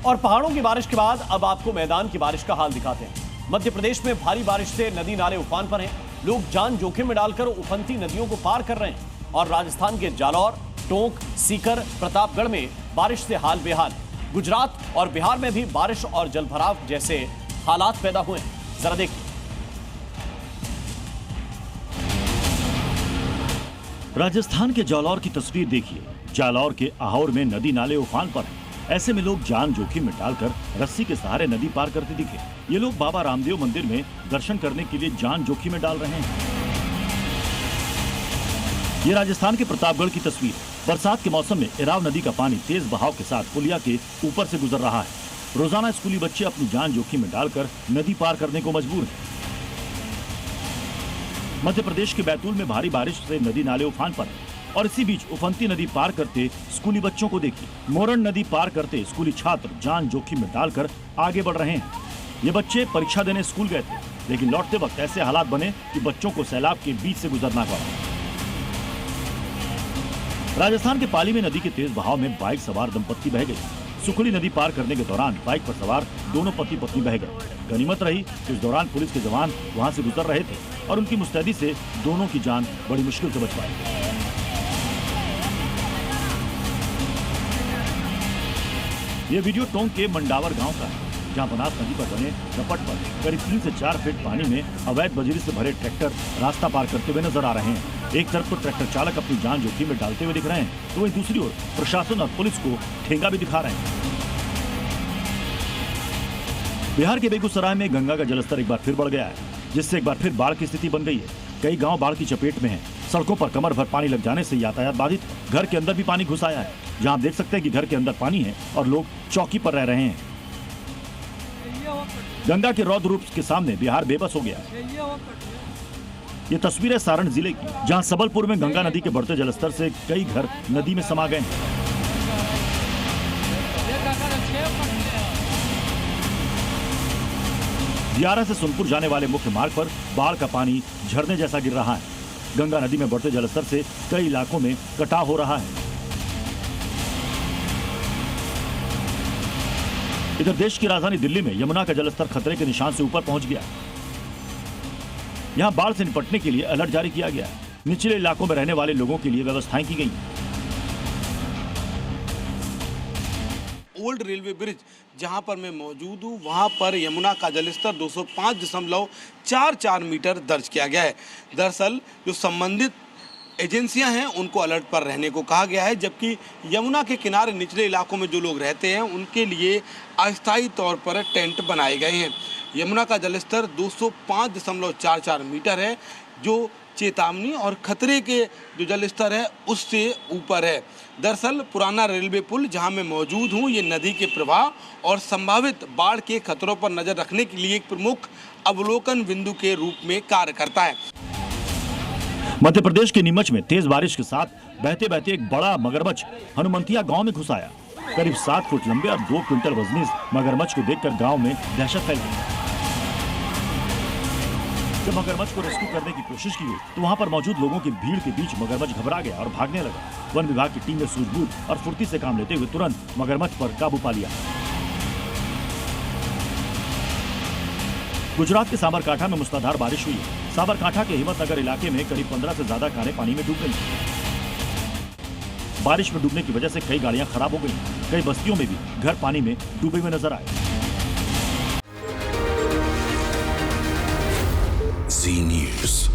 और पहाड़ों की बारिश के बाद अब आपको मैदान की बारिश का हाल दिखाते हैं। मध्य प्रदेश में भारी बारिश से नदी नाले उफान पर हैं। लोग जान जोखिम में डालकर उफनती नदियों को पार कर रहे हैं। और राजस्थान के जालौर, टोंक, सीकर, प्रतापगढ़ में बारिश से हाल बेहाल। गुजरात और बिहार में भी बारिश और जलभराव जैसे हालात पैदा हुए हैं। जरा देखिए। राजस्थान के जालौर की तस्वीर देखिए। जालौर के आहोर में नदी नाले उफान पर हैं। ऐसे में लोग जान जोखिम में डालकर रस्सी के सहारे नदी पार करते दिखे। ये लोग बाबा रामदेव मंदिर में दर्शन करने के लिए जान जोखिम में डाल रहे हैं। ये राजस्थान के प्रतापगढ़ की तस्वीर। बरसात के मौसम में इराव नदी का पानी तेज बहाव के साथ पुलिया के ऊपर से गुजर रहा है। रोजाना स्कूली बच्चे अपनी जान जोखिम में डालकर नदी पार करने को मजबूर हैं। मध्य प्रदेश के बैतूल में भारी बारिश से नदी नाले उफान पर हैं। और इसी बीच उफनती नदी पार करते स्कूली बच्चों को देखिए। मोरन नदी पार करते स्कूली छात्र जान जोखिम में डालकर आगे बढ़ रहे हैं। ये बच्चे परीक्षा देने स्कूल गए थे, लेकिन लौटते वक्त ऐसे हालात बने कि बच्चों को सैलाब के बीच से गुजरना पड़ा। राजस्थान के पाली में नदी के तेज बहाव में बाइक सवार दंपत्ति बह गई। सुखड़ी नदी पार करने के दौरान बाइक पर सवार दोनों पति पत्नी बह गए। गनीमत रही कि इस दौरान पुलिस के जवान वहां से गुजर रहे थे और उनकी मुस्तैदी से दोनों की जान बड़ी मुश्किल से बच पाई। ये वीडियो टोंक के मंडावर गांव का है, जहां बनास नदी पर बने रपट पर करीब 3 से 4 फीट पानी में अवैध बजरी से भरे ट्रैक्टर रास्ता पार करते हुए नजर आ रहे हैं। एक तरफ तो ट्रैक्टर चालक अपनी जान जोखिम में डालते हुए दिख रहे हैं, तो वहीं दूसरी ओर प्रशासन और पुलिस को ठेंगा भी दिखा रहे हैं। बिहार के बेगूसराय में गंगा का जलस्तर एक बार फिर बढ़ गया है, जिससे एक बार फिर बाढ़ की स्थिति बन गई है। कई गांव बाढ़ की चपेट में हैं। सड़कों पर कमर भर पानी लग जाने से यातायात बाधित है। घर के अंदर भी पानी घुस आया है, जहां आप देख सकते हैं कि घर के अंदर पानी है और लोग चौकी पर रह रहे हैं। गंगा के रौद्र रूप के सामने बिहार बेबस हो गया। ये तस्वीर है सारण जिले की, जहां सबलपुर में गंगा नदी के बढ़ते जलस्तर से कई घर नदी में समा गए हैं। दियारा से सोनपुर जाने वाले मुख्य मार्ग पर बाढ़ का पानी झरने जैसा गिर रहा है। गंगा नदी में बढ़ते जलस्तर से कई इलाकों में कटाव हो रहा है। इधर देश की राजधानी दिल्ली में यमुना का जलस्तर खतरे के निशान से ऊपर पहुंच गया। यहां बाढ़ से निपटने के लिए अलर्ट जारी किया गया है। निचले इलाकों में रहने वाले लोगों के लिए व्यवस्थाएं की गई हैं। ओल्ड रेलवे ब्रिज जहां पर मैं मौजूद हूं, वहां पर यमुना का जलस्तर 205.44 मीटर दर्ज किया गया है। दरअसल जो संबंधित एजेंसियां हैं उनको अलर्ट पर रहने को कहा गया है, जबकि यमुना के किनारे निचले इलाकों में जो लोग रहते हैं उनके लिए अस्थायी तौर पर टेंट बनाए गए हैं। यमुना का जलस्तर 205.44 मीटर है, जो चेतावनी और खतरे के जो जलस्तर है उससे ऊपर है। दरअसल पुराना रेलवे पुल जहां मैं मौजूद हूं, ये नदी के प्रवाह और संभावित बाढ़ के खतरों पर नजर रखने के लिए एक प्रमुख अवलोकन बिंदु के रूप में कार्य करता है। मध्य प्रदेश के नीमच में तेज बारिश के साथ बहते बहते एक बड़ा मगरमच्छ हनुमंतिया गांव में घुस आया। करीब 7 फुट लंबे और 2 क्विंटल वजनी इस मगरमच्छ को देखकर गांव में दहशत फैल गई। जब मगरमच्छ को रेस्क्यू करने की कोशिश की गई तो वहां पर मौजूद लोगों की भीड़ के बीच मगरमच्छ घबरा गया और भागने लगा। वन विभाग की टीम ने सूझबूझ और फुर्ती से काम लेते हुए तुरंत मगरमच्छ पर काबू पा लिया। गुजरात के साबरकांठा में मूसलाधार बारिश हुई है। साबरकांठा के हिम्मतनगर इलाके में करीब 15 से ज्यादा कारें पानी में डूब गई। बारिश में डूबने की वजह से कई गाड़ियां खराब हो गई। कई बस्तियों में भी घर पानी में डूबे हुए नजर आए। Zee News.